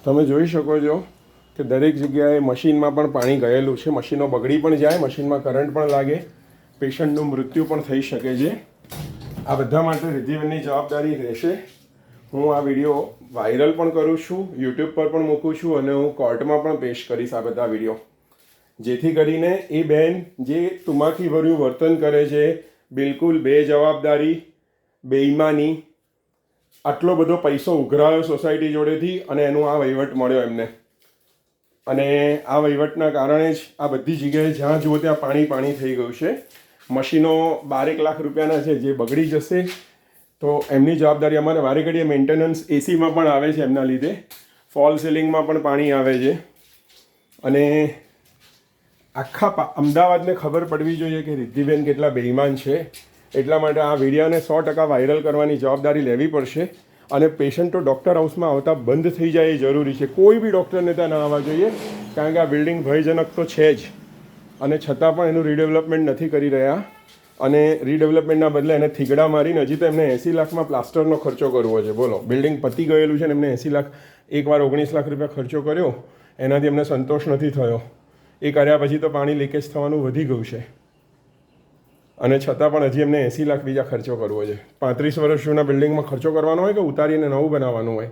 તમે જોઈ શકો છો કે દરેક જગ્યાએ મશીનમાં પણ પાણી ગયેલું છે. મશીનો બગડી પણ જાય, મશીનમાં કરંટ પણ લાગે, પેશન્ટનું મૃત્યુ પણ થઈ શકે છે. આ બધા માટે રિદ્ધિબેનની જવાબદારી રહેશે. હું આ વિડીયો વાયરલ પણ કરું છું, યુટ્યુબ પર પણ મૂકું છું અને હું કોર્ટમાં પણ પેશ કરીશ આ બધા વિડીયો, જેથી કરીને એ બેન જે તુમાકી ભર્યું વર્તન કરે છે, બિલકુલ બેજવાબદારી, બેઈમાની, આટલો બધો પૈસો ઉઘરાયો સોસાયટી જોડેથી અને એનું આ વહીવટ મળ્યો એમને. અને આ વહીવટના કારણે જ આ બધી જગ્યાએ જ્યાં જુઓ ત્યાં પાણી પાણી થઈ ગયું છે. મશીનો 12 લાખ રૂપિયાના છે, જે બગડી જશે તો એમની જવાબદારી. અમારે વારે ઘડીએ મેન્ટેનન્સ એસીમાં પણ આવે છે, એમના લીધે ફોલ સીલિંગમાં પણ પાણી આવે છે. અને આખા અમદાવાદને ખબર પડવી જોઈએ કે રિદ્ધિબેન કેટલા બેઈમાન છે. એટલા માટે આ વિડીયોને 100% વાયરલ કરવાની જવાબદારી લેવી પડશે. અને પેશન્ટો ડૉક્ટર હાઉસમાં આવતા બંધ થઈ જાય એ જરૂરી છે. કોઈ બી ડૉક્ટરને ત્યાં ના આવવા જોઈએ, કારણ કે આ બિલ્ડિંગ ભયજનક તો છે જ, અને છતાં પણ એનું રીડેવલપમેન્ટ નથી કરી રહ્યા. અને રીડેવલપમેન્ટના બદલે એને થીગડા મારીને હજી તો એમને 80 લાખમાં પ્લાસ્ટરનો ખર્ચો કરવો છે. બોલો, બિલ્ડિંગ પતી ગયેલું છે ને એમને 80 લાખ, એકવાર 19 લાખ રૂપિયા ખર્ચો કર્યો, એનાથી એમને સંતોષ નથી થયો. એ કર્યા પછી તો પાણી લીકેજ થવાનું વધી ગયું છે, અને છતાં પણ હજી એમને 80 લાખ બીજા ખર્ચો કરવો છે. 35 વર્ષ જૂના બિલ્ડિંગમાં ખર્ચો કરવાનો હોય કે ઉતારીને નવું બનાવવાનું હોય?